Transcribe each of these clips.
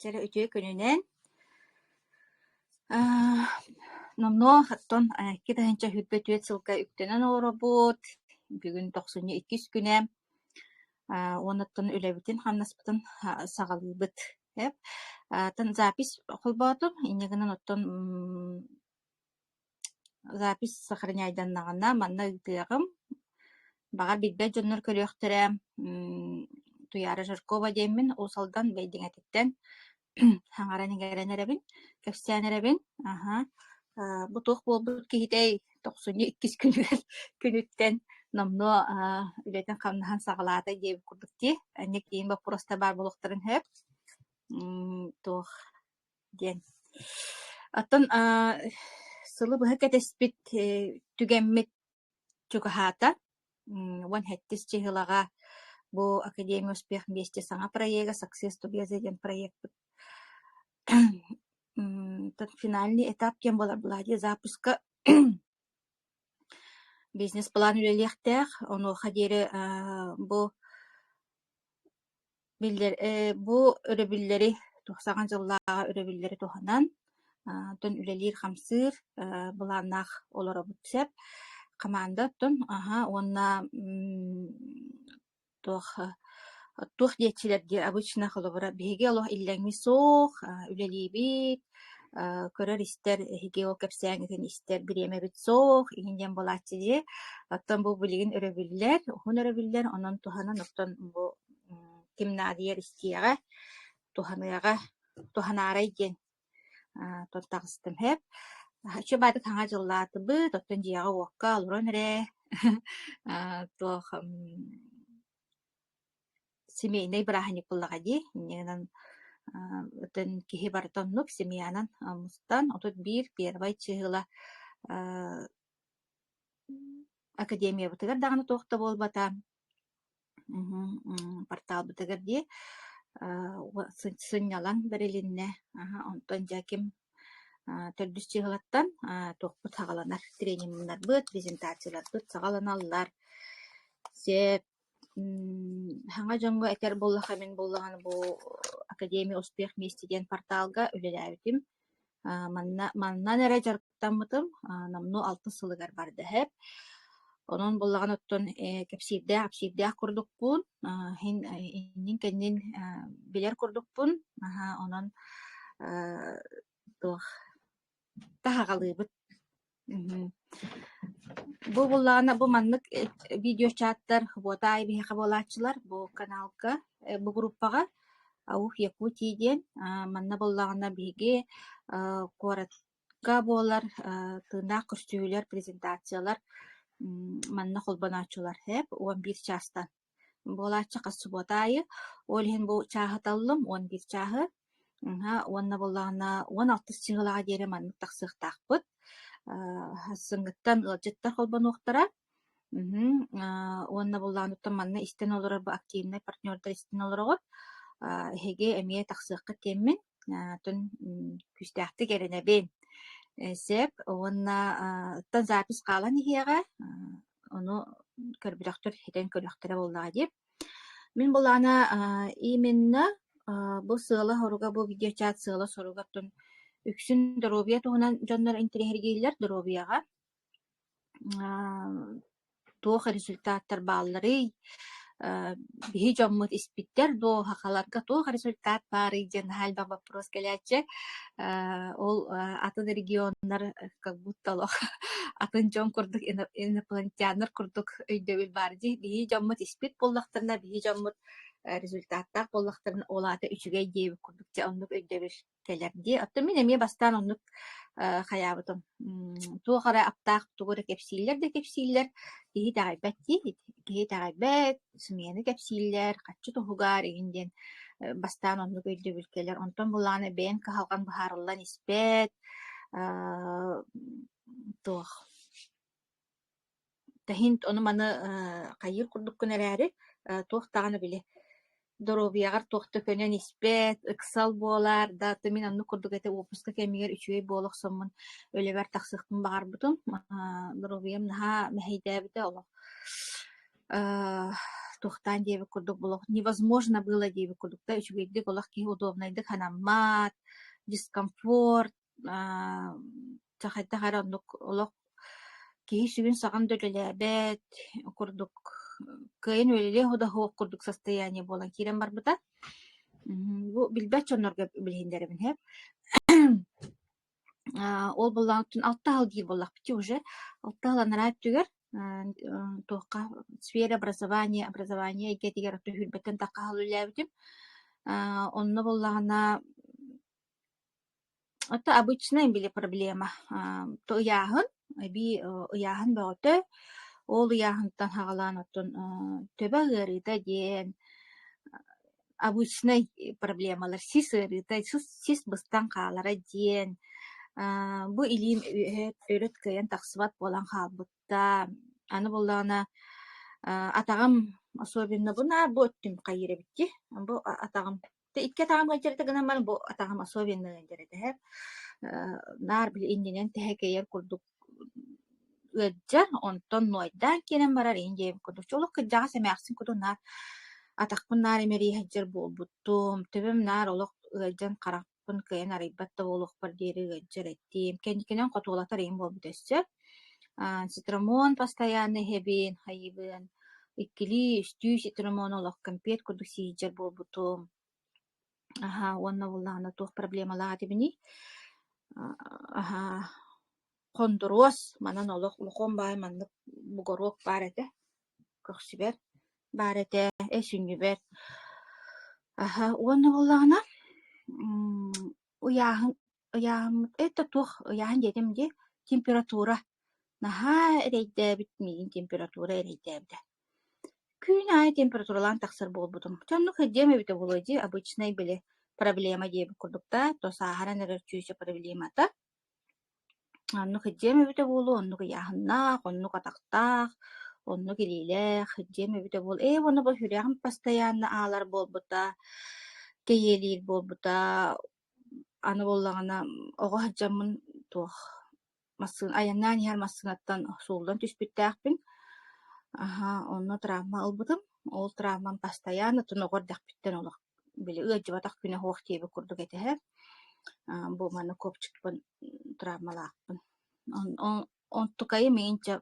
Чара үтүө күнүнен номно хаттон китаһынча хүтбөтүөт сылка үктөнөн оробут бүгүн 92 күнэ онуттан үлэбитин ханнаспытын сагалыбыт эп тан запись холбоотум иннегенен оттон запись сохраняйданнагана манна ыытыагым багар билбэ дьоннор көрүөхтэрэ Туяра Жаркова диэммин усалдан бэйдиҥэтиттэн хаҥаранигэрэнэрэбин кэпсээнэрэбин бу туох буолбут киһитэй 92 күнүттэн номно үлэтэн хамнахан сагалаата диэбит курдук дии анньык иин баппуроста бар болуохтарын хэп туох диэн оттон сылы быһа кэтэспит түгэммит чугаһаата уон хэттис чыһылага бу Академия успех вместе саҥа проекта Success Together диэн проект финальный этап кем болар булади запуска бизнес-план үлэлиэхтээх онуоха диэри бу өрөбүллэри тухсаҕан дьыллаага өрөбүллэри туханан тон үлэлиир хамсыыр булааннаах олоробут сэп команда тон уонна туох диэтчилэрди обычно холобура биһиги олох иллэҥми суох үлэлиибит көрөр истер хиги ол кэпсээҥитин истер бириэмэбит суох иһин болааччы дии оттон бу билигин өрөбүллэр ухун өрөбүллэр онон туханан оттон бу кимнаадыйар истиэҕэ туханаарай диэн тон тагыстым хэп чө баатык хаҥа дьыллаатыбыт оттон дьиэҕэ уокка олорон эрэ туох семейный бырааһыник буллаҕа дии иннигинэн ытын киһи бартоннук семьянан мустан отут первай чыгыла академия бытыгар даҕаны туохта буолбата портал бытыгар дии сыннялан берилинне онтон дьаким төрдүс чыгылаттан туохпут хагаланар тренингнарбыт презентацияларбыт сагаланаллар сеп хаҥа дьоҥҥо этэр буллаха мен буллаҕаны бу Академия успех вместе диэн порталга үлэлээбитим маннан эрэ дьарыктаммытым номну 6 сылыгар барды хэп онон буллаҕан оттон апсиирдээх курдукпун иннин кэннин билэр курдукпун онон туох таһагалыыбыт бу буллаҕана бу маннык видеочаттар буота айбиһэхэ буолааччылар бу каналга бу группаҕа Аух Якутии диэн манна буллаҕана биһиги куоратка буолар тыынаах көрсүүлэр презентациялар манна холбонаачулар хэп 11 частан буолааччы хас буотаайы ол иһин бу чааһыталлым 11 чааһы уонна буллаҕана 16 чыгылаҕа диэри маннык тахсыахтаахпыт сыҥҥыттан ылдьыттар холбонуохтара уонна буллаҕануттан манна истэн олорор бу активный партнердар истэн олороҕот эһиги эмиэ тахсыахха киэммин тон күстээхтик эрэнэбин сеп уонна ыттан запись хаалан иһиэҕэ ону көрбүтөхтөр хитэн көрөхтөрө буллаҕа диэп мин буллаана именно бу сыала хоруга бу видеочат сыала соруга тон үксүн здоровье туһунан дьоннор интериһэргииллэр здоровьяга туох результаттар баалларый биһи дьоммут испиттер дуо хахаларга туох результат баары диэн хальба вопрос келячче ол атын регионнар как будто лох атын дьон курдук инопланетяннар курдук өйдөбүл баарди биһи дьоммут испит буллахтарна биһи дьоммут результаттаах боллахтарын олаата үчүгэй диэбит курдук те оннук өйдөбүл келерди отто мен эмиэ бастаан оннук хаябытым туохара аптаах тугура кепсииллер да кепсииллер киһи таҕайбэт сымыяны кепсииллер хаччы туһугаар игинден бастаан оннук өйдөбүл келер онтон булааны бэйэн каһалган баһаарыллан испэт туох тахин ону маны хайыр курдуккун эрээри туох таҕаны били здоровьягар туохта көнөн испэт ыксал буолар дааты мин онну курдук эте опуска кемигер үчүгэй буолох соммун өлөбөр тахсыхтын баарбытым здоровьям наһаа мэһийдээбите олох тухтан диэбит курдук булох. Невозможно было диэбит курдукта үчүгэйдик олох киһи удобнайдык ханаммаат, дискомфорт, чахайдахара оннук олох киһи сүгүн саҕан дөлөлээбэт курдук кыйын өлеле хода хуох курдук состояние болан кирен барбыта. Бу билбэт чоннорго билиһиндерибин хэп. Ол боллаатын 6 хыл дии боллах бити уже. 6 хыланарат түгер туохка сфера образование игетигер түһүрбөтөн такка хыл үлээбитим. Онно боллагана это обычная били проблема. То яхын би яхын бөгөтө ол яхынтан хагалан оттон төбө гырыта диен обычный проблемалар сис ырыта сис быстан каалара диен бу илим өрөт кыйын таксыбат болан хаалбытта аны боллагана атагам особенно бу өттүм кайыра битти бу атагам икке тагам гачырта гынан бар бу атагам особенно гачырта нар бил индинен тэхэкейер курдук ыджар онтон нойдан кенен барар инжеем курдук чолук кыджага семяаксин куду нар атакпын нар эмери хаджар болбуттум төбөм нар олох ыджан каракпын кыйын арыйбатта олох бар диэри ыджар эттим кенен котуолатар эм болбут өссө цитрамон постоянно хебин хайыбын иккили үстүү цитрамон олох компет курдук сииджар болбутум онна буллаана туох проблемалаға дебини кондуроос манан олох улукон баай маннык бугоруок бар эте көхсүбер бар эте эсүннүбер онна буллаана уяахын это туох уяахын дедим ди температура наха эрейдээбит миигин температура эрейдээбите күн ай температуралаан таксар болбутум чоннук хэддиэмебите булойди обычный били проблема диэбит курдукта то сахаран эрэрчүүсэ проблемата оннук хэддиэмебите болу оннук яахыннаах оннук атактаах оннук илиилээх хэддиэмебите бол ону бол хүрээхин постоянно аалар болбута кейелиир болбута аны боллагана ого хаджаммын туох масын аяннаан иһэр массынаттан суулдан түспүттээхпин онно травма ылбытым ол травмам постоянно туногор дахпиттен олох били ыаджыбатах күнэ хуох тиэби курдук этеһэ бу маны копчукпун травмалаакпын онтукайы мейинче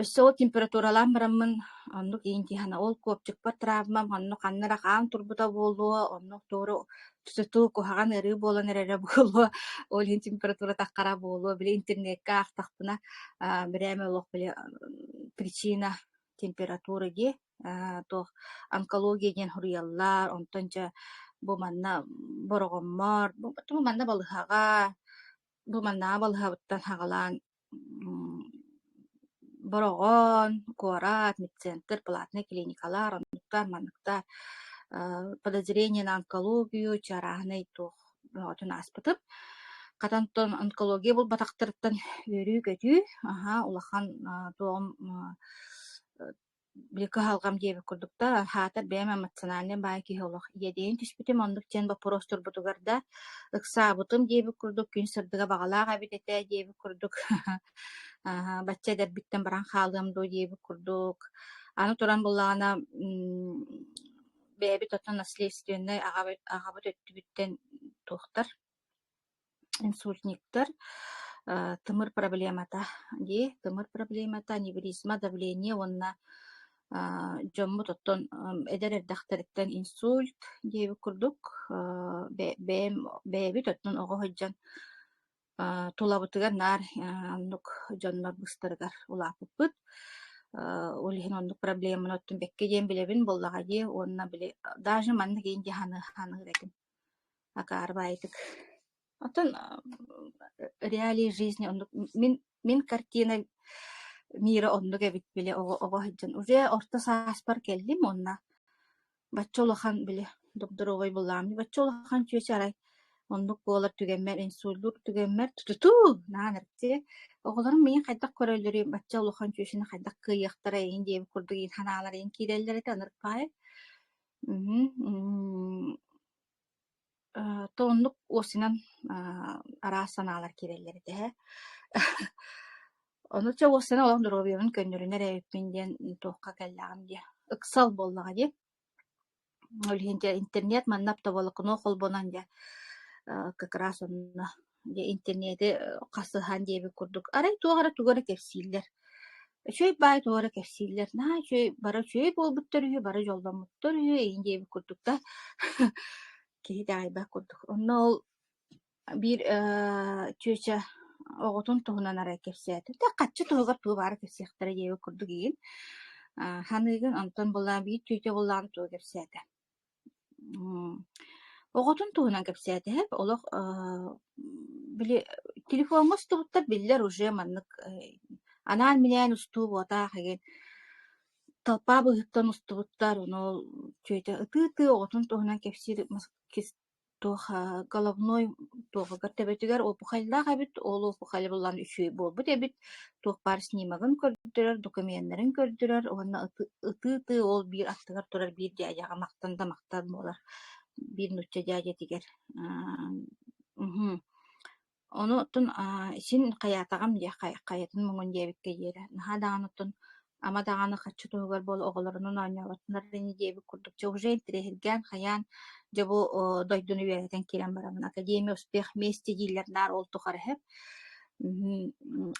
өссө температуралаан бараммын оннук иинтиһана ол копчукпа травмам оннук аннара хаам турбута буолуо оннук тууру тутутуу кухаган ырыы буолан эрере буолуо олин температура таккара буолуо били интернетке аахтахпына бирэме олох били причина температура ди тох онкология диэн хуруяллар онтонча бу манна борогоммор бу манна балыхага бу манна балыхабыттан хагалаан борогон куорат медцентр платный клиникалар онуктар манныктар подозрение на онкологию чарахнай туох отун аспытып катантон онкология бул батактырыттан өрүү көтүү улахан тоом бирки халгам диэби курдукта хаатар бэм эмоциональный бай киһи иедиин түспүтүм ондук тен вопрос турбутугарда ыксаабытым диэби курдук күн сырдыга багалаах абитете диэби курдук бачча дербиттен баран хаалыамдуу диэби курдук аны туран буллагана бээби тотон наследственный агабыт өттүбүттен туохтар инсультниктер тымыр проблемата аневризма давление онна жомму тоттон эдер эрдахтарыттан инсульт диэби курдук бээби тоттон ого ходжан тулабытыгар нар оннук дьоннор быстырыгар улааппыт улиһин оннук проблеманы оттун бекке диэн билебин боллаҕа дии уонна били даже манна киин ди ханыгыретим акаарбаайтык отон реалии жизни оннук мин картина мира оннук эбит биле ого ходжан уже орто сааспар келдим онна бачча улахан били докторовой булаамни бачча улахан чүөчэ арай оннук буолар түгэммер инсульдур түгэммер тутутуу наанырти оголорун миин хайдак көрөлүри бачча улахан чүөчүнө хайдак кыйыахтара ин диэби курдук ин ханаалар ин киирэллерите анырпаай тооннук уосунан араа санаалар киирэллерите Onu çavuşsana olan duruyorun könnürüne reypin diyen tohka kellağım diye. Iksal bollağa diye. Өлхинче интернет маннап табалыкны холбонан дя как раз он де интернеты касыхан диэби курдук. Арай тугара тугара кепсиллер. Чөй бай тугара кепсиллер. На чөй бара чөй болбуттар үйө, бара жолдомуттар үйө, эйин диэби курдук да. Киһи даайба курдук. Онно ол бир чөйчө оҕотун туһунан арай кепсээти. Та каччы тугар туу бара кепсиэхтара диэби курдук иин. Ханыгын онтон булаан бир чөйчө булаан туу кепсээти. Оҕотун туһунан кэпсээтэһэп, олох били телефонго стубуттар биллер уже маннык анаан минээн устуу буотаах эген толпа быһыттан устубуттар, ону ол чөйтэ ытыы оҕотун туһунан кэпсиир туох головной туохагар тэбэтигэр опухаллаах эбит, ол опухаль буллан үчүөй буолбут эбит, туох бар снимагын көрдүрөр, документтарын көрдүрөр, уонна ытыы ол биир аттыгар турар биир дьээдьэҕэ мактан да мактан буолар. Bir nutça diyecekler. Onu tun sin kayatağım diye kayatın mümkün diye bir kere. Naha dağını tun ama dağını kaçı tuğgar bol oğullarının oynavatınlar beni diye bir kurdukça уже interehirgen kayan jabu doydunu vereten kiren baramın akademi uspeh mesti dillerler oldu kare hep.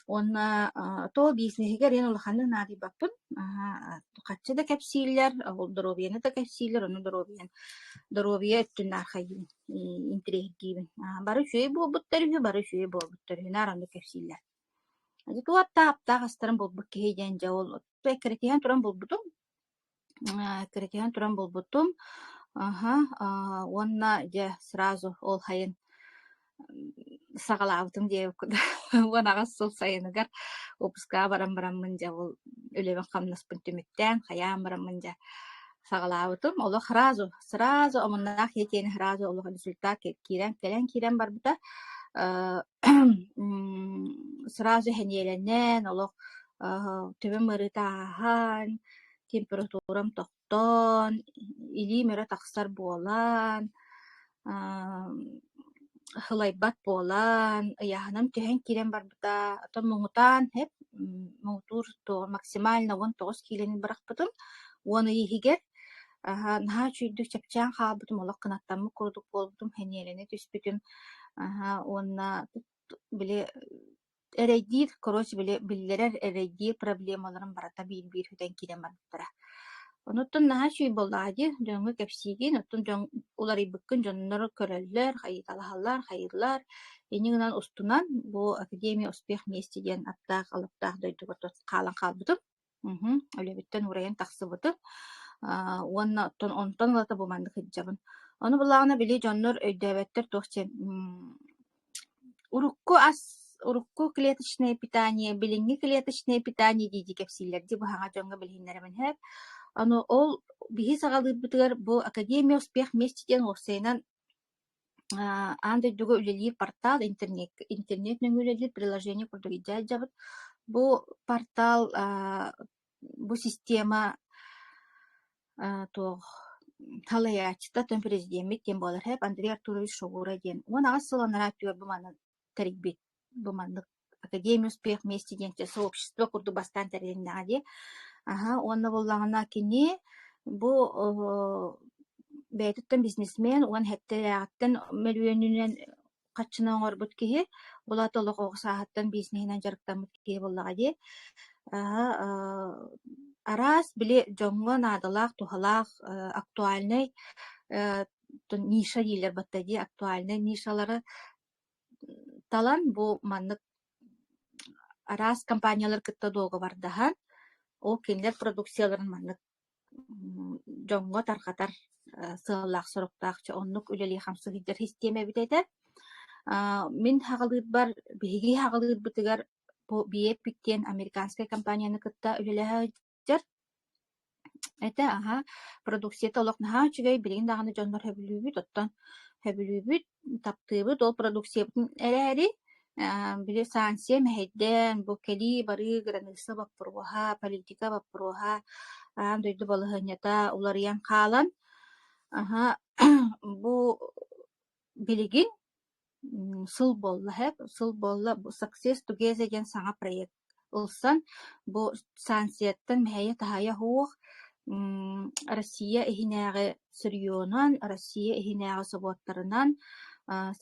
Ona to бизнесиге рен улаханы нади баппын. Каччы да кепсийлер, ол дробияны да кепсийлер, оны дробия өттүннар хайын интерегибин. Бары шөй болбуттар үйө, бары шөй болбуттар үйө, наранды кепсийлер. Ади туатта апта гастарын болбут кейден жа ол керекеген туран болбутум. Керекеген туран болбутум. Онна же сразу ол хайын сагалаабытым диэбик курдук. Уонагас сол сайыныгар опуска баран-бараммын жа ол өлебен хамнаспын түмүттэн хаяан бараммын жа сагалаабытым. Олох сразу омуннаах етени сразу олох результат келен барбыта сразу хенеленен олох төбөн мырытаахан температурам токтон или мөрө таксар буолан хылайбат буолан ыяһынам төһөн кирен барбыта ото муңутаан хеп муңутуур туо максимально 19 килен барахпытым уону иһигер наһа чүйдүк чапчаан хаабытым олох кынаттаммы курдук буолбутум хенелене түспүтүм уонна биле эрэйдиир короче биллерер эрэйдиир проблемаларын барата биир хүтэн кирен барбыттара. Онуттун наһа чүй боллаади дөҥү кэпсиигин оттун улар ибыккын дьоннор көрөллөр, хайыталаһаллар, хайырлар. Эни гынан устунан бу академия успех вместе диэн аттаах алыптаах дойдугар хаалан хаалбытым. Өлебиттен урайан тахсыбытым. Уонна онтон лата буманды хыджабын. Ону булаагына били дьоннор өйдөбөттөр туохчен урукку клеточное питание, билинги клеточное питание диди кэпсииллерди баһаҥа дьоҥҥа билиһиннэрэмин хэп. Ону ол биһи саҕалыырбытыгар бу академия успех вместе диэн уоссайынан андойдуга үлэлиир портал интернет нөҥүлэлиир приложение курдук иджаажабыт. Бу портал бу система туох халаячта төн президент тем болар хэп Андрей Артурович Шогура диэн. Уон агас сыланара түөр буманы тарикбит буманы академия успех вместе диэн сообщество курдук бастан тариннаа ди. Онна боллағына кини бу бәйтіттен бизнесмен уан хәттеләғаттен мөлүөнүнен каччына оңорбут киһи булат олох оҕусааһаттан бизнесинен жарыктаммыт киһи боллаҕа ди. Арас били дьоҥҥо наадалаах тухалаах актуальный ниша диилэр батта ди актуальный нишалары талан бу маннык арас компаниялар кытта доого бардаһан ол кинилэр продукцияларын маннык дьоҥҥо тархатар сыаллаах сороктаахчы оннук үлэлии хамсыгыйдар система битэдэ. Мин хаҕалыырбар биһиги хаҕалыырбытыгар биэп биктиэн американская компанияны кытта үлэлэһэджэр эте продукцията олох наһаа үчүгэй билигин даҕаны дьоннор хөбүлүүбүт оттон хөбүлүүбүт таптыыбыт ол продукциябытын эрээри били саансия мэһэйдэн бу кэли бары граныса баппыруаха политика баппыруаха дойду балыһыннята уларыйан хаалан бу билигин сыл болла бу Success Together диэн саҥа проект ылсан бу санкцияттан мэйэ тахая хуох Россия ихинээҕи сырьуонан, Россия ихинээҕи собуоттарынан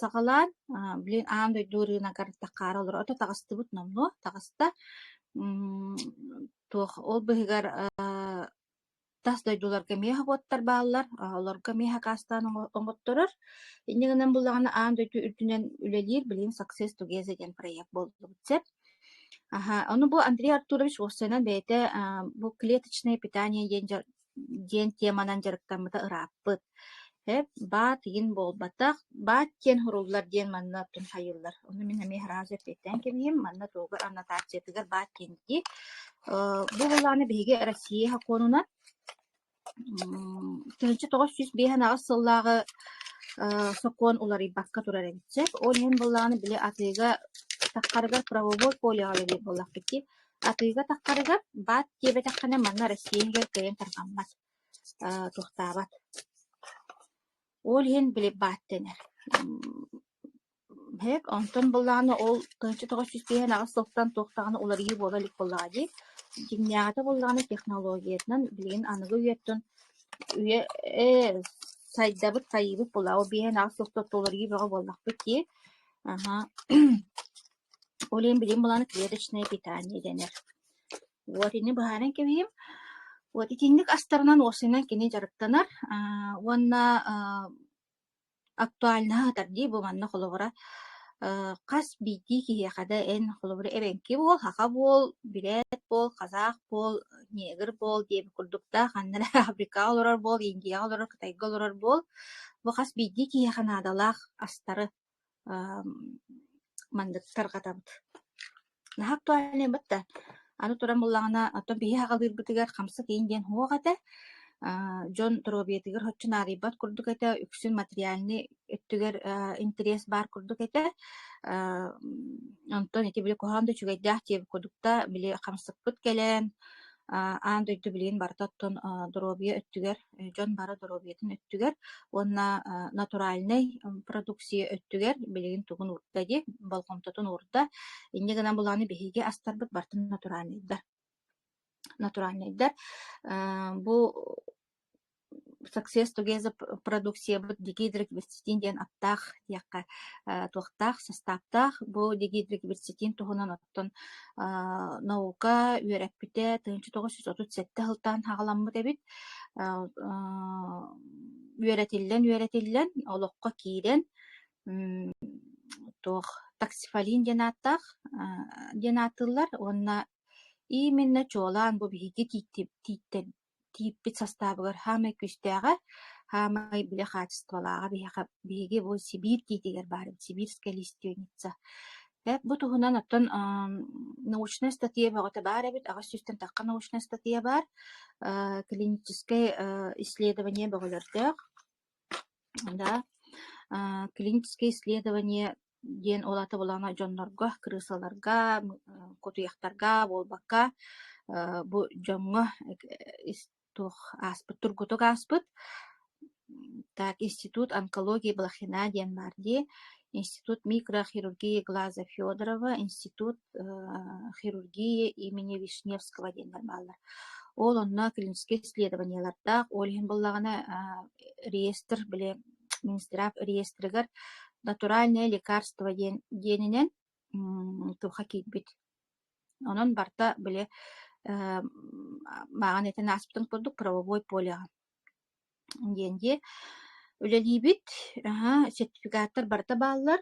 саҕалаан билин аан дойдуурыынагар таххаара олор ото таҕастыбыт номно таҕаста туох ол быһыгар тас дойдуларга миэхэ буоттар бааллар, олорга миэхэ каастаан оҥотторор. Иннигинэн буллаҕына аан дойду үрдүнэн үлэлиир билин Success Together диэн проект болдубут сеп. Ону бу Андрей Артурович уоссайынан бэйэтэ бу клеточное питание диэн теманан жарыктаммыта ырааппыт. Баат иин болбатах, баат тиэн хуруллар диэн манна тун хайыллар. Ону мен ами харазы петтен кемием, манна тугар аннотациятыгар баат тиенди. Бу булланы биһиги Россия хаконуна тыгынчы 905 агыс сыллаагы сокон улары бакка турар эбитсек, ол ен булланы биле атыга таккарыгар правовой полиалы бир боллак бити. Атыга таккарыгар баат тебе таккана манна Россияга кайын таргаммат тухтабат. Ол ен биле бааттенер. Хек онтон булланы ол тыгынчы 905 агыс сылтан тухтаганы улары болалык боллагы. Диньята булланы технологиятынан билген аныгы үйеттен үйе сайдабыт сайыбыт булау биен агыс сылтаттолары бага боллак бити. Олен билин буланы клеточное питание денер. Вот ини бахарен кебием. Вот итинник астарынан осынан кини жарыктанар. Уанна актуальна тарди бу манна холовара кас бити киякада эн холовара эбенки бол, хака бол, билет бол, казах бол, негр бол деп курдукта ханнара Африка олорор бол, Индия олорор, Кытайга олорор бол. Бу кас бити кияканадалах астары мандыктар катабыт. На актуальна батта. Аны туран буллагына атын бии хагалыр битигер хамсы кейинден хуагата. Жон Торобиетигер хотчун арибат курдук эте үксүн материальны өттүгер интерес бар курдук эте онтон эти биле коханды чугайдах теп курдукта биле хамсыкпыт келен аан дойду билин бартаттон Торобия өттүгер жон бары Торобиетін өттүгер онна натуральный продукция өттүгер билигин тугун уртади балкомтотун урда иннегенен буланы биһиге астарбыт бартын натуральныйдар бу Success Together продукция бу дигидрокверцетин диэн аттах яққа туақтах составтах бу дигидрокверцетин туһунан оттон наука үйрәппите 1937 хылтан хагаламмыт эбит үйрәтиллен олоққа киирен туох таксифалин диэн аттах диэн аттылар онна именно чолан бу биһиги типпит составыгар хамай күстәгә, хамай биле качестволага биһиги бу Сибирь титигер бар, сибирская лиственница. Бу туһунан оттон научная статья багыта бар бит, агас сүстен такка научная статья бар, клиническое исследование багыларда. Да. Клиническое исследование диэн олаты булана жоннорго, крысаларга, котуяктарга, болбакка бу жоңго аспыт, тургутук аспыт. Так, Институт онкологии Блохина диэн барди, Институт микрохирургии Глаза Федорова, Институт хирургии имени Вишневского диэн барбаллар. Ол онна клинические исследованияларда, олин буллагана реестр биле Минздрав реестригер натуральное лекарство диэнинен туха китбит. Онон барта биле маған этен аспытын курдук правовой поля диэнди үлелибит сертификаттар барта баалар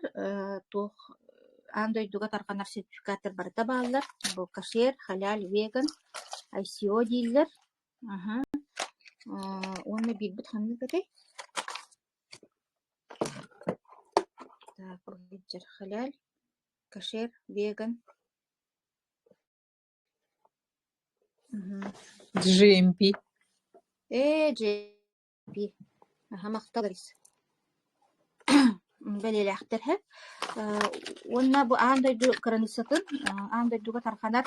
тух андойдуга тарканар сертификаттар барта баалар бу кашер, халяль, веган, ICO дийлер. Онна билбит ханны бетей. Так, бургитчер, халяль, кашер, веган. GMP. GMP. Макталарис. Белелехтерһе. Онна бу андойду кранысатын, андойдуга тарханар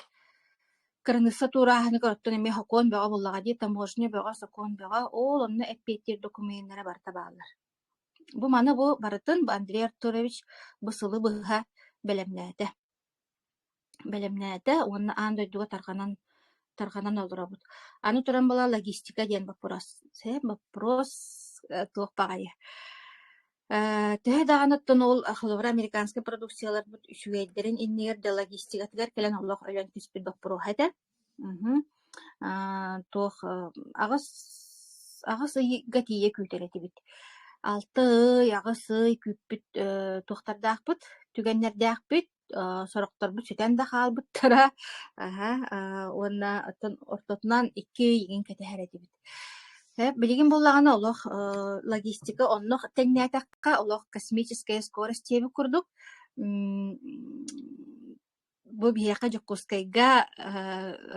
кранысы тураханы көрөттөн эме хокон бага буллага ди таможня бага сокон бага ол онна эппеттер документтары барта баалар. Бу маны бу барытын Андрей Артурович бысылы быха белемнәте. Белемнәте, онна ан дойдуга тарганан олорабыт. Аны туран бала логистика диэн вопрос туох багайы. Төһө даҕаныттан ол ахылыбыра американский продукциялар бут үсүгэйдерин иннигер да логистикатыгар келен олох өлөн түспүт баппуру хайда. Туох агыс ыйга тие күйтелетибит. 6 агыс ый күппүт туохтардаахпыт, түгеннердаахпыт, сорокторбут сүтен да хаалбыттара. Уонна атын ортотунан 2 иген кетеһэретибит. Билигин буллагана олох логистика оннох теңнәтәккә олох космическая скорость теби курдук. Бу биэхэ Жокускайга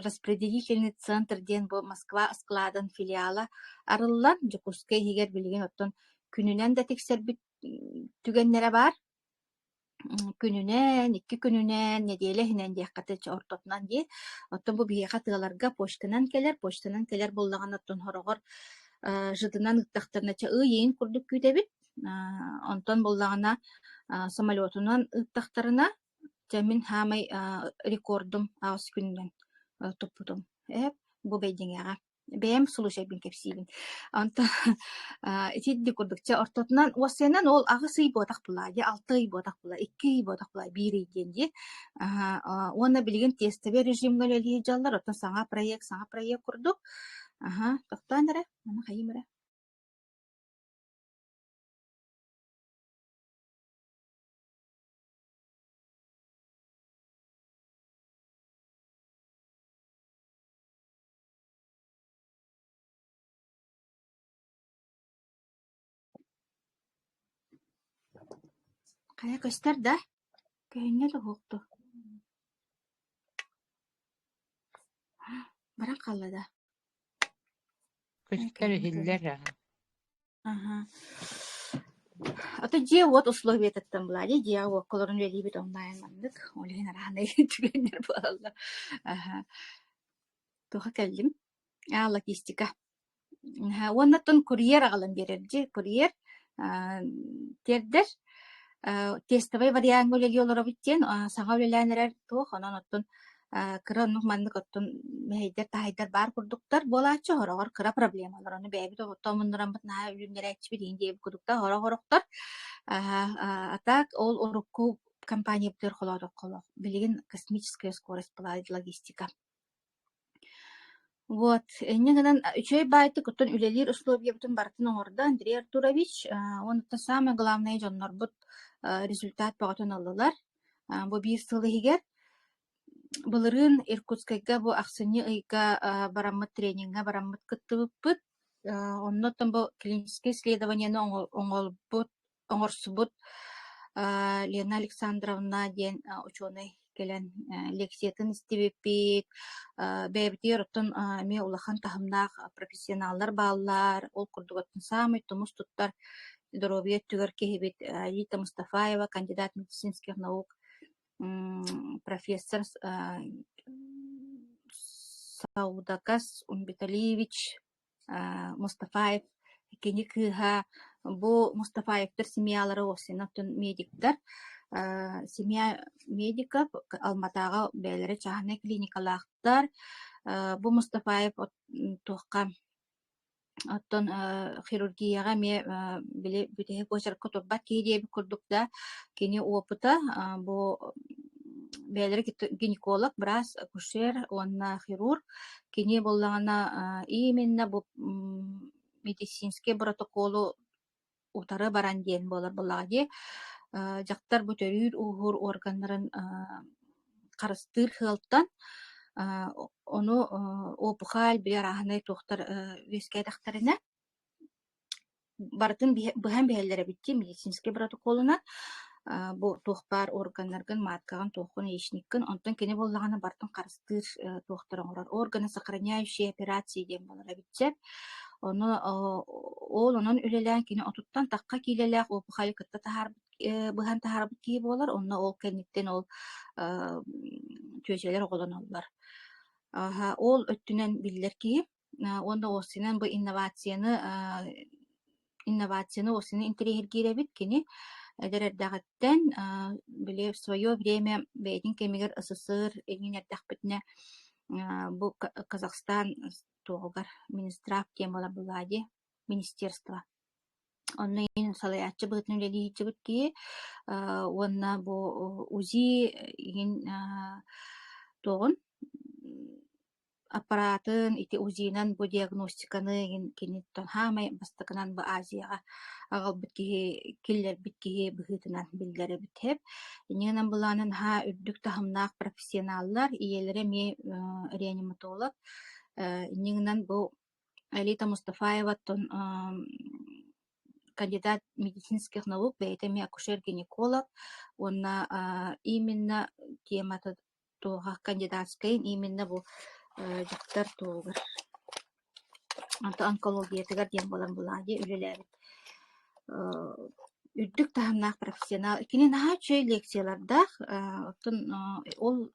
распределительный центр ден бу Москва складын филиала арыллан Жокускай хигер билигин оттон күнүнен да тексербит түгеннере бар. Күнүнен, 2 күнүнен, неделе хинен диэхкаты ортотунан ди. Оттон бу биэхэ тыаларга почтанан келер буллаган оттон хорогор жыдынан ыттахтарнача ыйын курдук күтебит. Онтон буллагана самолетунан ыттахтарына Жамин хамай рекордум аус күннен туппутум. Бу бейдеңега. Бэм сулушай бин кепсилин. Анта итидди курдукча ортотунан уассенан ол агысы ботак була, 6 ботак була, 2 ботак була, 1 иденди. Уонна билген тестовый режимге лели жаллар, оттон саңа проект курдук. Токтанара, мана хайымара. Кая көстер да? Көйне ле хокту. Баран каллада. Көстер хиллер. Ата же вот условия таттан булади, же вот колорун велибит онлайн мандык. Олин араны түгеннер буалла. Тоха келдим. Логистика. Оннаттан курьер агалан берерди. Курьер тердер тестовый вариант лели олоробиттен саңа үлеләнерер туох онон оттон кыранук мандык оттон мейдер тайдар бар курдуктар болачы хорогор кыра проблемалар оны бэбит оттомуннаран бат наа үлүннерээчи бирин диэбит курдуктар хорогороктор атак ол орукку компания битер холодок колох билигин космическая скорость была логистика. Вот, эңнегенен үчөй байты куттун үлелир условия бутун бартын оңорда Андрей Артурович, он это самое главное жоннор бут результат багатын аллылар. Бу бир сылы хигер былырын Иркутскайга бу аксыны ыйга бараммыт тренинга бараммыт кыттыбыппыт. Оннотон бу клиническое исследованияны оңорсубут Лена Александровна ден ученый келен лекциятын истебеппит, бэбитер оттон ме улахан тахымнах профессионаллар бааллар, ол курдугаттын самый тумус туттар здоровье түгөр кехибит Алита Мустафаева, кандидат медицинских наук, профессор Саудакас Умбеталиевич Мустафаев, кені кыха бу Мустафаевтер семьялары осынаттын медиктер, семья медиков Алматага бәлері чахны клиникалақтар. Бу Мустафаев тоққа оттон хирургияга ме биле бүтеге көчөркө турбат кейде курдукта кени опыта бу бәлері гинеколог брас акушер онна хирург кени боллагана именно бу медицинский протоколу утары баран диен болар боллагы жактар бу төрүр угур органнарын карыстыр хылтан ону опухаль бер ахнай тохтар вескайдактарына бартын быһан бәһәлләре битти медицинский протоколуна бу тохпар органнаргын маткаган тохун яичниккын онтон кене боллагана бартын карыстыр тохтороңор органы сохраняющие операции дем болара битсеп ону ол онон үлелән кене отуттан такка килеләк опухаль кытта тахар быһан тахар ки болар онно ол кенниктен ол төҗеләр оголаналар ол өттүнен биллер ки онда осынын бу инновацияны осыны интерьер гиребит кини эдердагыттан биле в свое время бейтин кемигер СССР эңин эрдахпытне бу Казахстан туогар министрав темала булади министерство. Онны ин салаячы бытны леличи бытки онна бу УЗИ ин тогун аппаратын ити УЗИнан бу диагностиканы киниттон хамай бастыкынан бу Азияга агал битки киллер битки быгытынан билдере битеп. Иненен буланын үрдүк тахымнаак профессионаллар иелере ме реаниматолог. Иненен бу Элита Мустафаева тон кандидат медицинских наук, бейтами акушер-гинеколог. Онна именно темата туга кандидатская, именно бу доктор тугар. Анта онкология тегар дем болан булади үлелер. Үрдүк тахымнаак профессионал. Кинин чөй лекцияларда ол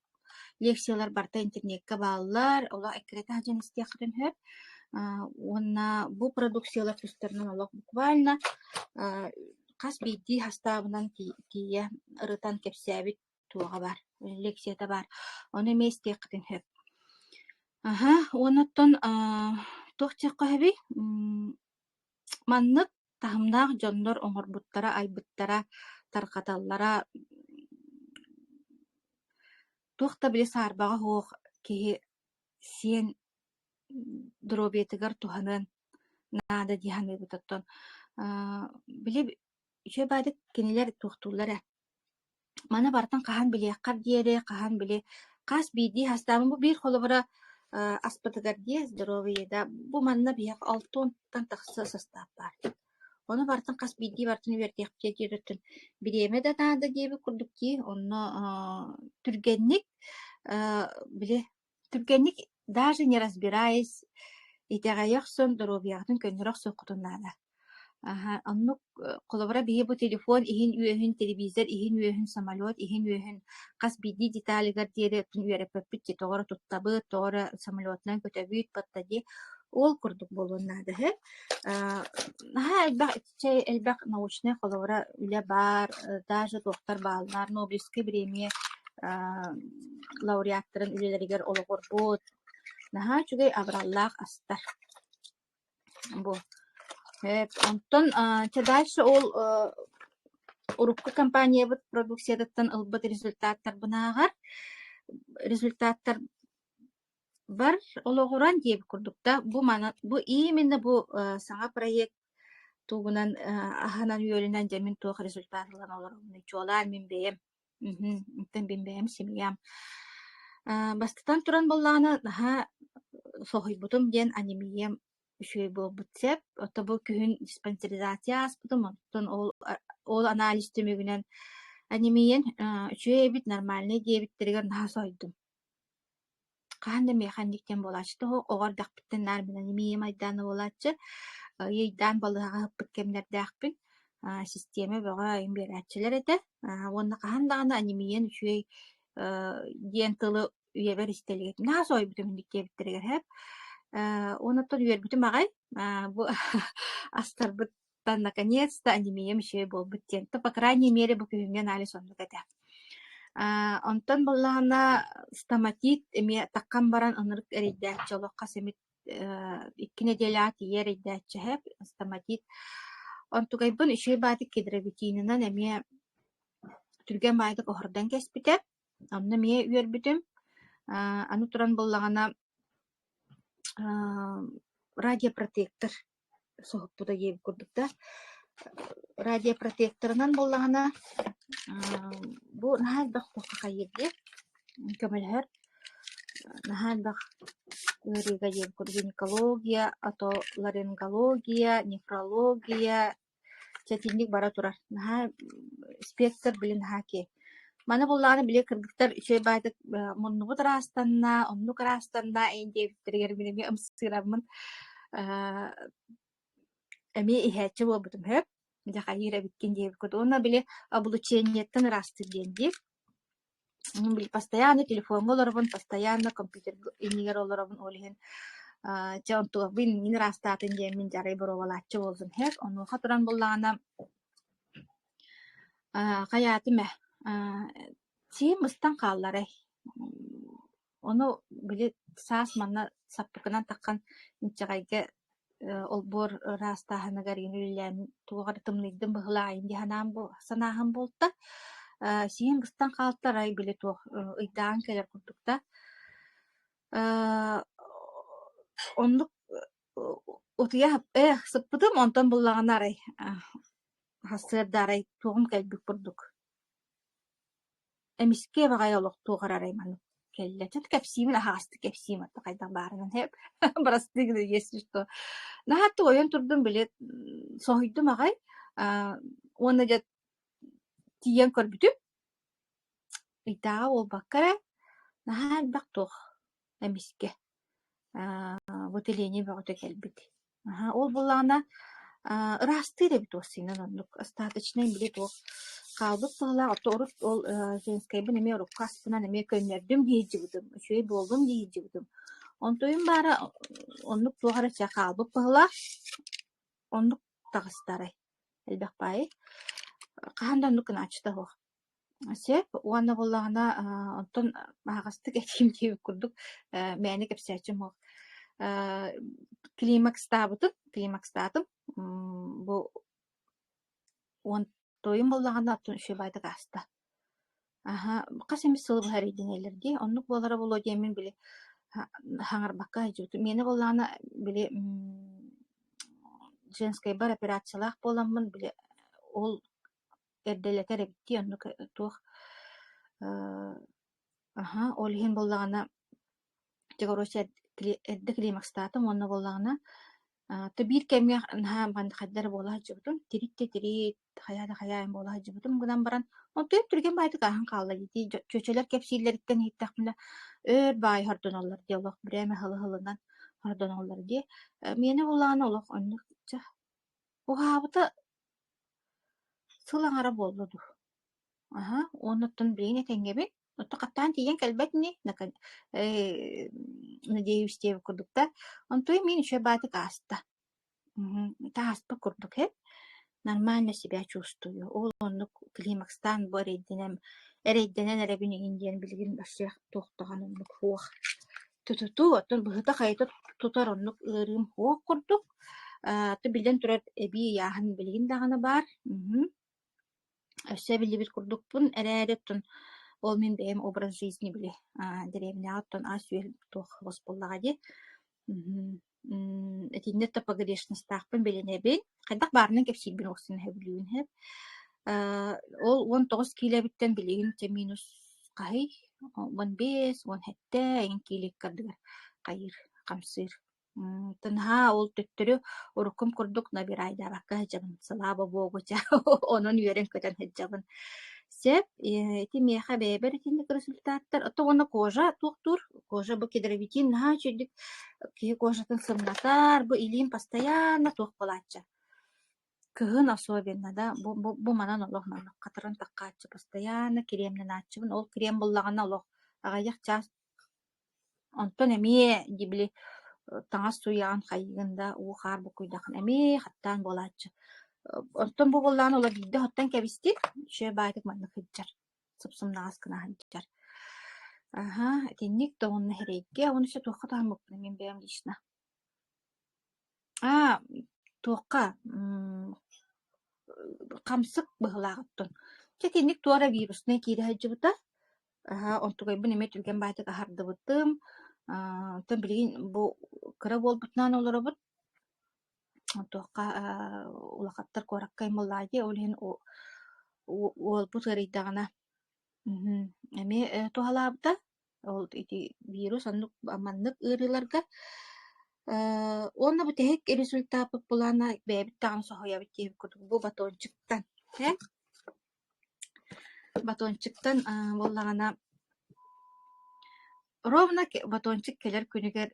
лекциялар барта интернетке баллар, ола экрета жан истиякрын хөп. Онна бу продукциялар үстернен олох буквально кас бидди хастабынан тие ырытан кепсәбит туга бар, лекцияда бар. Оны местек кытын хөп. Онаттан тохчакка хэби маннык тахымнаак жондор оңорбуттара, айбыттара, таркаталлара тохта биле саарбага хоох киһи сиэн дробиетигар туханын наада дихан бутаттан биле үчө бадык кинилер тухтуллара мана бартан кахан билияккар диэре кахан биле кас биди хастамы бу бир холобора аспатыгар дие здоровьеда бу манна бияк алтон тахсы состав бар. Оны бартан кас биди бартан вертекте диреттен биреме да наада диеби курдукки онно түргенник биле түргенник даже не разбираясь итягаяхсон здоровьяхтын көннөрөх сокутуннада. Аннук колобра бие бу телефон, ихин үөһүн телевизор, ихин үөһүн самолет, ихин үөһүн кас биди деталигар диэре тун үөреппит тогора туттабы, тогора самолетнан көтөбүт паттади ол курдук болууннада. Элбак научный колобра үле бар, даже доктор баалнар Нобелевской премия лауреаттарын үлелеригер ологорбут. Чугай абраллах астар. Бу. Онтон дальше ол урукка компания бут продукциядаттан ылбыт результаттар бынаагар результаттар бар ологоран диеп курдукта бу именно бу саңа проект тугунан аханан үйөлүнөн жамин туох результаттар олорун чуалар мен бем бем семьям бастан туран болланы сохойбутум ден анемиям үшөй болбутсеп отобу күһүн диспансеризация аспытым онтон ол анализ төмөгүнен анемиян үшөй бит нормальный диебиттеригер наха сойдум каанда механиктен болачты огор дакпыттен нармин анемия майданы болачы ейдан балыга хыппыт кемнердакпин система бага имберачилер эте онна каандагана анемиян үшөй диен тылы үйебер истелигет наха сойбутум диебиттеригер хеп онаттан үйербүтүм агай бу астарбыттан наконец-то анемиям еще болбуттен по крайней мере бу күнгөн анализ ондук эте. Онтон боллаана стоматит эме таккан баран ынырык эриддәчче олокка семит 2 неделя тиер эриддәчче хеп стоматит онтугайбын еще баатык кедrebitининан эме түрген байдык охордан кеспите онна мие үйербүтүм аны туран боллагана радиопротектор соһоппута еп курдукта радиопротекторунан боллагана бу нахал бак тохка кайырде көмөлөр нахал бак ырига еп курд гинекология отоларингология нефрология чатинник бара турар нахал спектр билин хаке мана боллагана биле кыргыктар үчөй байтык муннугу тарастанна оннук растанна эндебиттеригер билеме ымсырамын эми ихэче болбутум хөп жакайыра биткен диэбит код онна биле облучениеттен расты денди били постоянно телефонго олоробун постоянно компьютер инигер олоробун олиһин жаонтуга бин мин растаатын диэмин жарый боровалааччы болдум хөп онуха туран боллагана Каятыме. Тим быстан қаллары. Onu били саас манна саппыкынан таккан инчагайга олбор растаханыгар инүллән тугар тымныйдын быһылайын диһанаан бу санаахан болта. Сиин быстан каалтар ай били туох ыйдаан келер курдукта. Онлук утуя сыппытым онтон буллаганарай. Хасырдарай тугум келбик бурдук. Эмиске багай олох тугарарай ману. Келлетет кепсимин ахасты кепсимин кайдан баарынан хеп барастыгы если что. Нахатты ойон турдум билет сохойдум агай. Оны да тиен көрбүтүм. Итаа ол баккара нахат бактох эмиске. Вот элени багыта келбит. Ол буллагана расты деп тосинен ондук остаточный билет ол калбык сыгыла оторуп ол женская бу неме рукасына неме көннөрдүм дейжигдим үчөй болдум дейжигдим онтойун бара ондук тугара ча калбык сыгыла ондук тагыстары элбек бай каандан нукун ачта хо сеп уанна боллагана онтон агасты кетим деп курдук мени кепсячим хо климакстатым бу он тойын боллагана аттын үшө байды каста. Касемис сылы харидинелерди, оннук болара боло демин биле хаңарбакка жуту. Мени боллагана биле женская бар операциялах боламмын биле ол эрделетер эбитти оннук тух ол хин боллагана тегорося эдде климакстатым онна боллагана Табир кемге банд хаддар бола жибутум тирит хаяда бола жибутум гынан баран онтуп түрген байды кахан калла дити чөчөлөр кепсилерден хиттакмына өр бай хардоноллар диалог бреме хылынан хардоноллар ди мени буланы олох оннукча ухабыта сылаңара болду онуттун бирине тенгеби отто каттан тиен келбетни накан надеюсь те курдукта онтой мен еще баты каста таспа курдук хеп нормально себя чувствую ол оннук климакстан борейденем эрейденен эребини индиен билгин башык токтоган оннук хуох тутуту оттон быхыта кайта тутар оннук ырым хуох курдук ты билден турар эби яхан билгин даганы бар өссө билибит курдукпун эрээдеттон ол мен бэм образ жизни биле деревняттон асюэл тох восполлагади этиннетта погрешностахпын беленебин кайдак баарынан кепсилбин оксун хэблүүн хэп ол 19 килобиттен билигин те минус кай 15 17 эн килик кадыгар кайыр камсыр тынха ол төттөрү урукум курдук набирайда бакка жабын слава богу жа онун үйрен көтөн хеджабын сеп эти меха бебер этинник результаттар отогона кожа туктур кожа бу кедровитин на чудик ки кожатын сымнатар бу илим постоянно тук болача кыгын особенно да бу манан олох манак катырын таккачы постоянно кремнен ачыбын ол крем боллагана олох агаяк час онтон эме дибли таңа суян хайгында ухар бу куйдакын эме хаттан болачы онтон бу боллан ола бидде хоттан кебисти ше байтык манна хыджар сыпсым наскына хыджар тинник тоонна херейге оны ше туакка таамык мен бэм лично туакка камсык быгылагыттын тинник туара вирусный кири хыджыбыта онтугай бу неме түрген байтык ахардыбытым тон билигин бу кыра болбутунан олоробут туакка улакаттар кораккай моллади олин ол бутырыйдагана эми тухалабыта ол ити вирус аннык аманнык ырыларга онна бу техик результат булана бебит тагын сохоя бит бу батончыктан боллагана ровно батончык келер күнүгер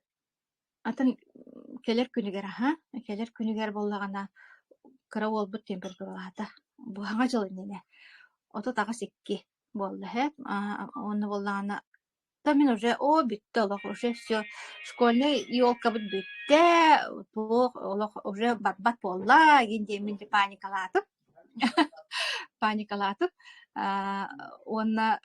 атын келер күнүгер боллагана кыра болбут температурада бу хаңа жыл нене ото тагы секки болду хеп онны боллагана та мен уже битте олох уже все школьный елка битте олох уже бат болла генде мен паникалатып паникалатып онна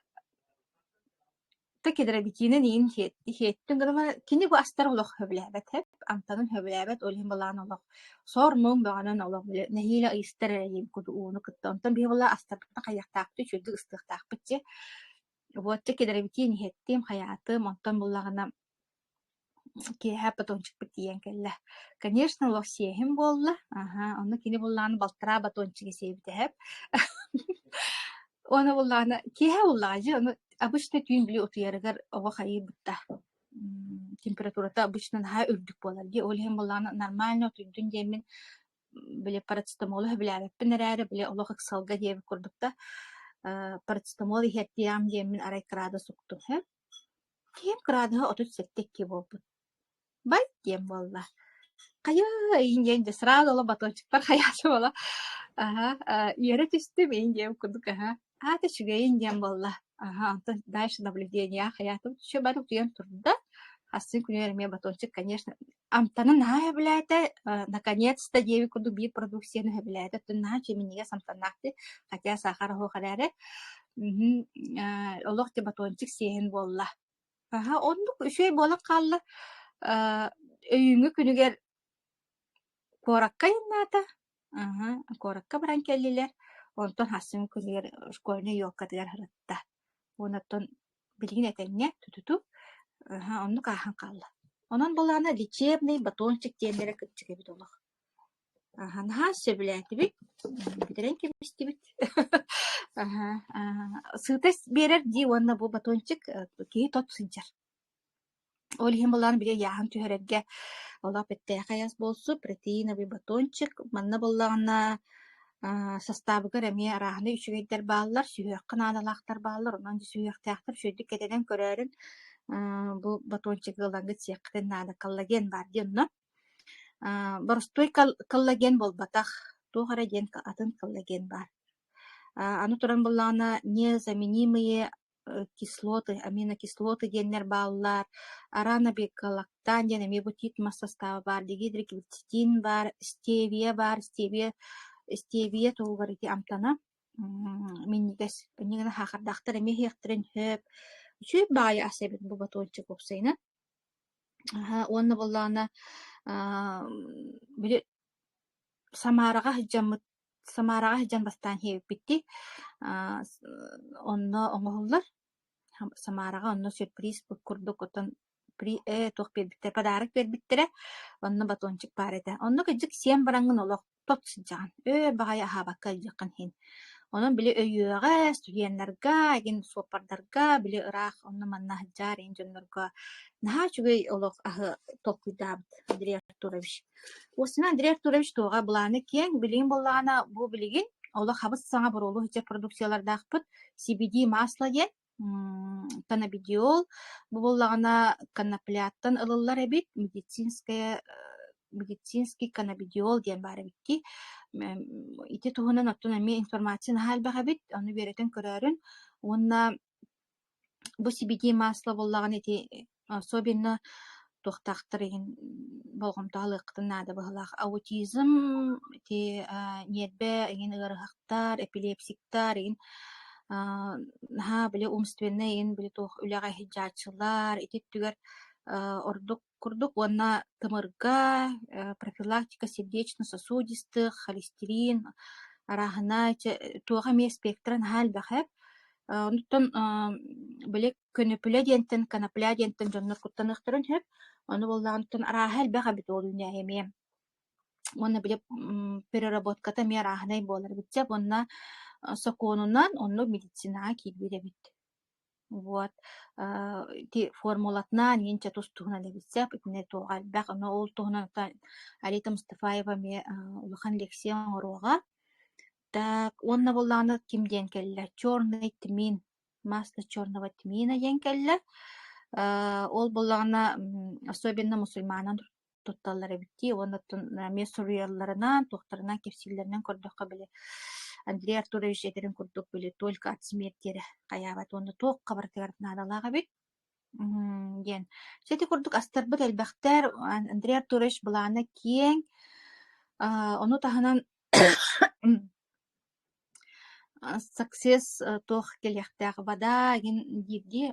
кедере битинен ин хеттин гына кини бу астар олох хөбләбәт хеп антанын хөбләбәт олим балан олох сормун баганан олох биле нехиле истер ин куду уну кытта онтан би бала астар каяктакты чүдү ыстыктакпытче вот кедере битин хеттим хаятым онтан буллагына кеһә батончик битиен келле конечно олох сехим болла ага онны кини булланы балтыра батончиги себите хеп оны булланы кеһә буллажы оны обычно түйін біле утуярыгар оға хайы бытта температурата обычно наха үрдүк болар ди олхем булланы нормально түйдүн демин биле парацетамол хөбләбеппин эрәре биле олох ыксалга диэби курдукта парацетамол ихеттиям демин арай крада суктум хэ кем крада отут сеттекки болбут бай дем болла кайы инден сразу ола батончиктар хаясы бола ере түстүм индем курдук ата чугайын дем болла антон дальше наблюдение хаятым еще бар утуян турда асын күнерме батончик конечно амтаны на блядь наконец-то деви куду би продукцияны блядь ты на чемине самтанахты хотя сахар хо хараре олох те батончик сehen болла ондук үшөй бола калла өйүңү күнүгер коракка инната коракка баран келлилер онтон хасын күнүгер школьный ёлкатыгар хырытта онаттон билигин этеңне тутуту онну каахан калла онон булана лечебный батончик тендере кытчыгы бит олох наха сөбүләтибит битерен кебистибит сытас берер ди онна бу батончик кии тот сынчар ол хим булан бире яхан түһәрәгә ола петте хаяс болсу протеиновый батончик манна буллагына составыгар эми арахны үчүгейдер бааллар сүйөк кынаалалаактар бааллар онон сүйөктээктер шөйдүк кетеден көрөрүн бу батончик ылаңгы сиэктен наада коллаген бар дьонно боростой коллаген болбатах туохара ден атын коллаген бар аны туран буллагына незаменимые кислоты аминокислоты деннер бааллар аранобекалактан ден эмибутит составы бар дигидроквертитин бар стевия бар стевия тугар ити амтана миннигес нигена хахардактар эми хектерин хөп үчү баай асебит бу батончик опсайна онна буллана бире самарага хыджан бастан хеп битти онно оңоллар самарага онно сюрприз курдук отон тох бербиттер подарок бербиттере онно батончик бар эте онно кыжык сем бараңын олох тот сыджаган багая хабакка жакын хин онон биле өйүөгө студентлерга эгин сопардарга биле ырах онно манна хыджар ин жоннорго наха чугай олох толкуйдабыт Андрей Артурович осына Андрей Артурович туга буланы кең билигин буллагана бу билигин олох хабыс саңа боролу хыджа продукциялардакпыт CBD масло ден каннабидиол бу буллагана конопляттан ылыллар эбит медицинский каннабидиол диэн бар эбитти ити туһунан оттон эми информацияны хаалбаха бит аны беретен көрөрүн уонна бу CBD масло буллаган ити особенно тохтактар ин болгомтаалыктын наада быһылаах аутизм ити ньетбе ин ырыхактар эпилепсиктар ин наха биле умственный ин биле тох үлэҕэ хиджаачылар ити түгер ордук курдук уонна тымырга профилактика сердечно-сосудистых холестерин арахына туоха ме спектран хаалбахеп онуттан биле көнөпүлэ диэнтен канапля диэнтен дьоннор куттаныктарын хеп ону боллагантан арахал баха бит ол үнэхеме онна биле переработката ме арахнай болар битсеп онна соконунан онно медицинага киирбире бит вот ти формулатнан енче тустугуна лебитсеп итне тугал бак оно ол тугуна Алита Мустафаева ме улахан лекция орога так онна болланы кимден келле черный тмин масло черного тмина ден келле ол боллагана особенно мусульманан тутталлар битти оннотун месуриялларынан тохтарынан кепсиллеринен көрдөккө биле Андрей Артурович этерин курдук биле только от смерти каябат онно ток кабартыгартын адалага бит ден сети курдук астарбыт элбахтер Андрей Артурович буланы кең ону таханан success тох келехтәк бада ген дирди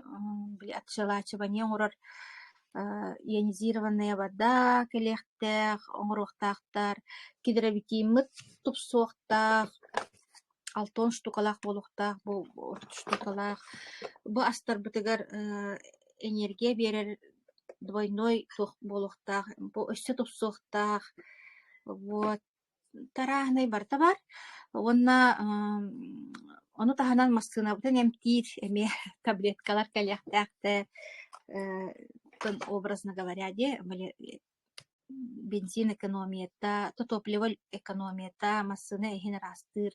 били атшалачы бане орор ионизированная вода келехтәк оңруктактар кидробитиммит тупсуактак алтон штукалах болуктак бу штукалах бу астар бытыгар энергия берер двойной тух болуктак бу өссө тупсуактак вот тарахнай барта бар онна ону таханан мастыынабытын эмтиир эме таблеткалар кэлиэхтээхтэ тон образно говоря де бензин экономията то топливо экономията массыына эхин арастыыр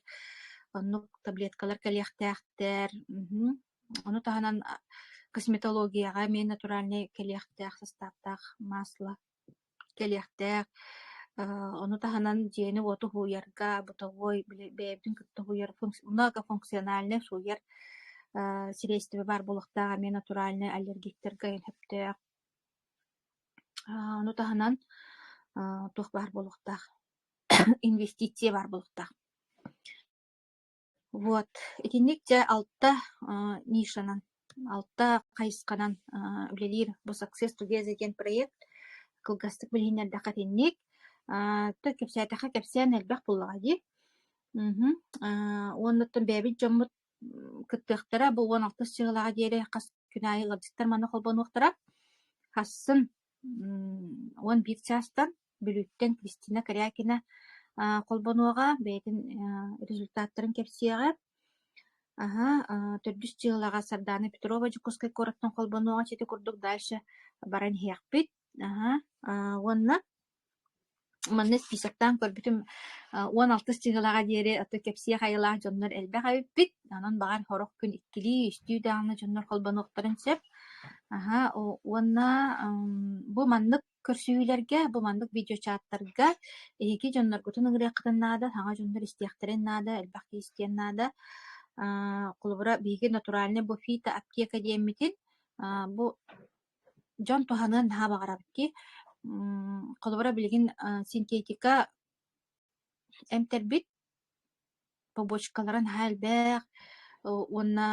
онну таблеткалар кэлиэхтээхтэр ону таханан косметологияга мен натуральный кэлиэхтээх составтаах масло кэлиэхтээх ону таханан диэни уоту хуйарга бутовой бэйбдин кытта хуйар многофункциональный суйар средства бар болуктаага мен натуральный аллергиктерге хөптөөх ону таханан тух бар болуктаах инвестиция бар болуктаах вот итинник же алта нишанан алта кайысканан билелир бу success together деген проект кылгастык билинерде катинник то кепсәтәхә кепсән әлбәх буллагы оннан бәбит жоммут кыттыктара бу 16 сыгылага дире кас күнай гыдыктар маны холбонуктара хассын он бир частан бүлүттен Кристина Корякина холбонуга бәйтин результаттарын кепсәгә төрдүс сыгылага Сардана Петрова Жукускай кораттан холбонуга чете курдук дальше баран хияппит онна манны списоктан көрбүтүм 16 сыгылага дире аты кепсия хайла жоннор элбе хайппит анан багар хорок күн иккили үстүү дагы жоннор холбонуктарын сеп онна бу маннык көрсүүлөргө бу маннык видео чаттарга эки жоннор гутун ыгырыакытыннаада саңа жоннор истияктериннаада элбах истиеннаада кулубура биги натуральный бу фита аптека диэммитин бу жон туханын наха багарабытти кулубура билигин синтетика эмтербит побочкаларын хайлбэх онна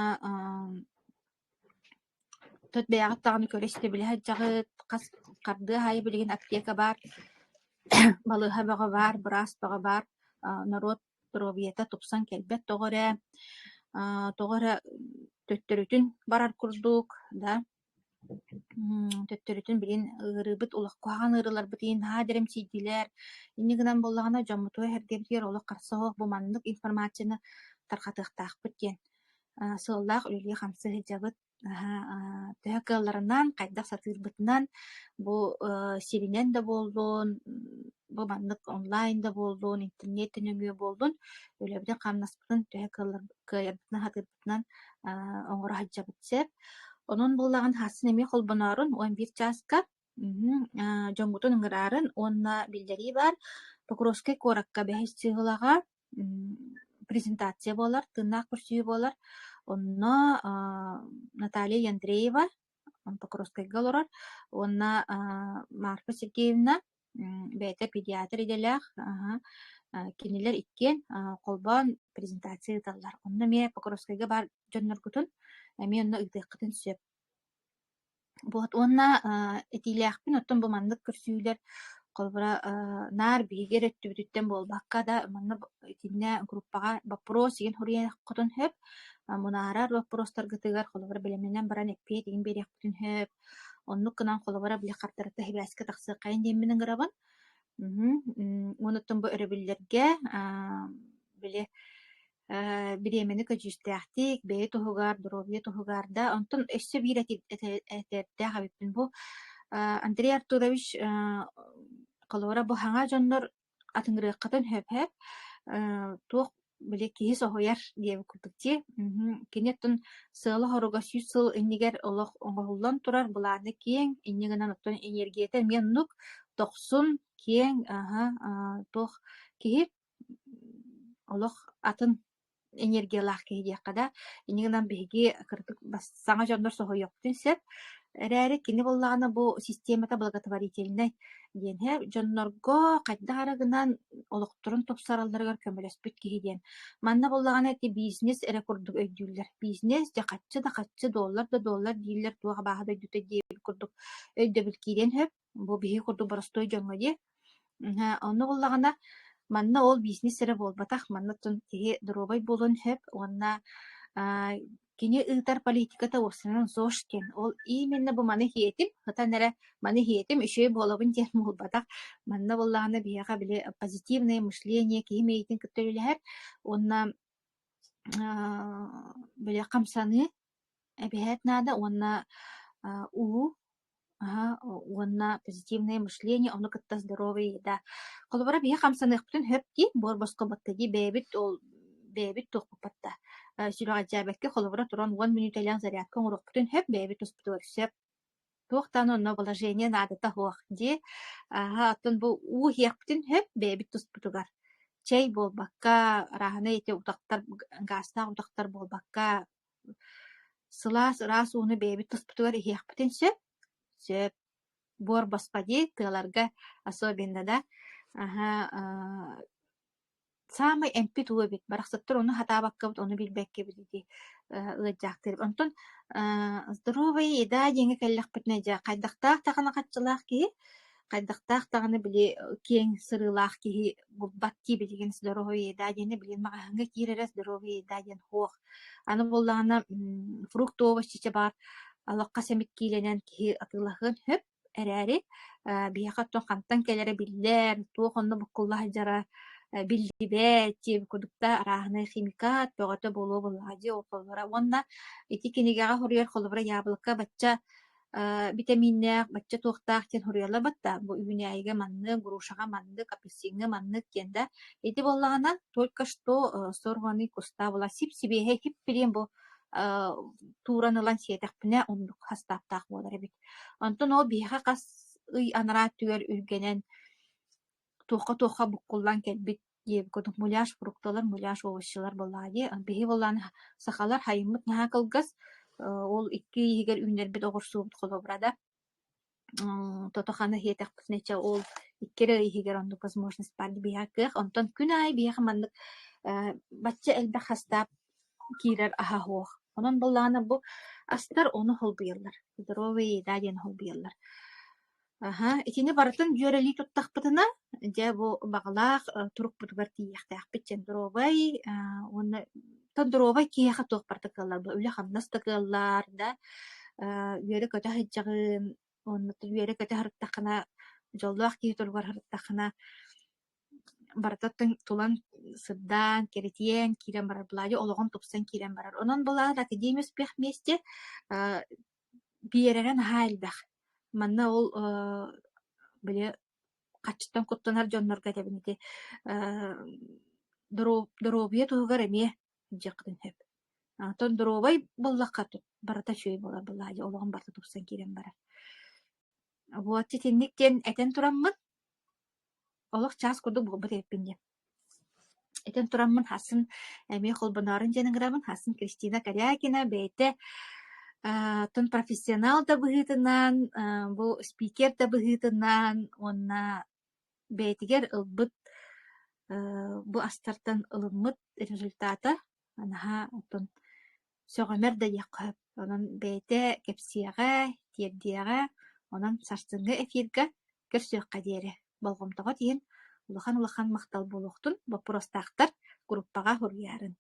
тот бэягат таганы көресте билэхэ жагыт кас карды хай билигин аптека бар балыха бага бар брас бага бар народ здоровьета тупсан келбет тогоре төттөрүтүн барар курдук да төттөрүтүн билин ырыбыт улак куаган ырылар бытын хаадерем сидилер иннигинан боллагана жоммутуа хергебдер олак карсоох бу маннык информацияны тархатыктаахпыт диэн сыллаах үлүлү хамсы хыжабыт төһөккалларынан кайдах сатыырбытынан бу сиринен да болдун бу маннык онлайн да болдун интернеттен өңүө болдун өлөбүден камнаспытын төһөккалларбытынан хатырбытынан оҥоро хаджабыт сеп онун буллаган хасын эми холбоноорун 11 часка жоңгутун ыңыраарын онна билдери бар Покровской коракка бэхис сыгылага презентация болар тыннаак көрсүү болар онно Наталья Яндреева Покровскайга олорор онна Марфа Сергеевна бэйте педиатр иделях кинилер иккен колбон презентация ыталлар онно ме Покровскайга бар жонноргутун эми онно ыдыаккытын сөп вот онна этилээхпин оттон бу мандык көрсүүлөр колбура наар бигер өттүбүтүттен болбакка да манна итинне группага вопрос деген хурияккытын хөп мунаарар вопростаргытыгар колбура билеменен баран экпие деген бериякпытын хөп оннук кынан колбура биле картарыта хибаска таксыкайын деминин гырабын онуттун бу өрөбүллерге биле биремени көжүстээхтик бэйи туһугар здоровье туһугарда онтон өссө биир этердэ хабиппин бу Андрей Артурович колора бу хаңа жоннор атыңырыаккатын хөп туох биле киһи соһуяр диэби курдукти кинеттон сыала хоруга сүүс сыл иннигер олох оҥоһуллан турар булааны киэң иннигинан оттон энергиятен мен нук тохсун киэң туох киһи олох атын энергиялаах киһи диэккада иннигинан биһиги кырдык саҥа дьоннор соһуйоктун сеп эрээри кини боллаҕына бу системата благотворительный диэн дьоннорго хайдаарыгынан олохторун топсаралларыгар көмөлөспүт киһи диэн. Манна боллаҕына эти бизнес эре курдук өйдүүллэр. Бизнес да хаччы да доллар дииллэр туаха бааха да өйдүтэ диэбит курдук өйдөбүт киирен хөп. Бу биһиги курдук боростой дьоҥҥо дии. Онно боллаҕына манна ол бизнес эре болбатах, манна тун тиһи дробай болун хөп, онна кини ыытар политиката уорсанан ЗОЖ диэн. Ол именно бу маны хиэтим, хытан эре маны хиэтим үчөй буолабын диэн болбатах. Манна боллаҕына биэҕа били позитивное мышление киһи эйтин кыттөлүлэһэр, онна били хамсаны эбиһэт наада, онна уу уонна позитивное мышление, ону кытта здоровый еда. Колобара бия хамсаныхпытын хөпти, борбоско баттади бэбит тухпапатта. Сүрөҕа жабекке колобара туран 1 минут элен зарядка урукпутын хөп бэбит туспутугар сөп. Туохтан онно положение надата хуах ди. Аттон бу уу хиякпытын хөп бэбит туспутугар. Чей болбакка, раханы эти утактар, гаста утактар болбакка. Сылас рас уну бэбит туспутугар хиякпытын сөп. Бор баспади тыларга особенно да. Самый эмпит уебит барахсаттар оны хатабаккабыт оны билбеккебит ди ыджактыр. Онтон здоровый еда деңе келлехпитне жа кайдактаах тагына катчылаах ки кайдактаах тагына били кең сырылаах ки губбат ки билген здоровый еда дене билен магахынга киререс здоровый еда ден хох. Аны боллагана фрукт овощи бар алакка семит киленен ки атылахын хөп эрәри бияхаттон кантан келере биллер туохонно буккуллах жара билдибе тип кудукта арахны химикат бөгөтө болуу буллади околора онна ити кинигага хурьер холбара яблыка бачча витаминнер бачча туохтаах тен хурьерла батта бу үгүнайга манны грушага манны апельсинга манны кенда ити боллагана только что сорванный куста була сип-сибеhe хип билен бу туранылан сиэтахпына ондук хастаптаах болар бит онтон ол биха кас ый анара түгер үргенен туха буккуллан келбит диэбит курдук муляж фрукталар муляж овощилар боллади биһи боллаан сахалар хайыммыт наһаа кылгас ол икки игер үннербит оҕурсуубут холобурада тотохана хиэтэхпитнече ол иккере игер ондук возможность барди биһа кыах онтон күн ай биэха маннык бачча элбэх хастаап киирер аһа хуох онон боллаана бу астар ону холбуйаллар здоровый еда диэн холбуйаллар. Итини барытын жөрели туттахпытына, же бу бағалақ турук бутугар тиехтәхпит чендровай, оны тондровай киеха туох партакаллар, бу үле хамнас такаллар, да, үйері көтә хиджагын, оны үйері көтә харыттахына, жоллуақ кие тургар харыттахына, барытаттың тулан сырдан, керетиен, кирен барар, бұлады олығын тупсан кирен барар. Онан бұлады академия успех месте биеререн хайлбах. Манна ол биле качтан коттонар жоннорга дебинити доробия тугар эме жактын хеп. Тон доробай боллакка тут барата чөй бола булады олгон барта тупсан кирен бара. Вот тетинниктен этен тураммын. Олох час курдук болбут эппинде. Этен тураммын хасын эме холбонарын жениграмын хасын Кристина Корякина бейте тон профессионал да быһытынан, бу спикер да быһытынан, онна бейтигер ылбыт бу астартан ылыммыт результата, анаха тон сөҕөмөр да яқып, онон бейте кепсияға, тиердияға, онон сарсыңга эфирга көрсөкка диэри. Болгомтоҕо тиен улахан мактал болуктун вопростахтар группага хурьярын.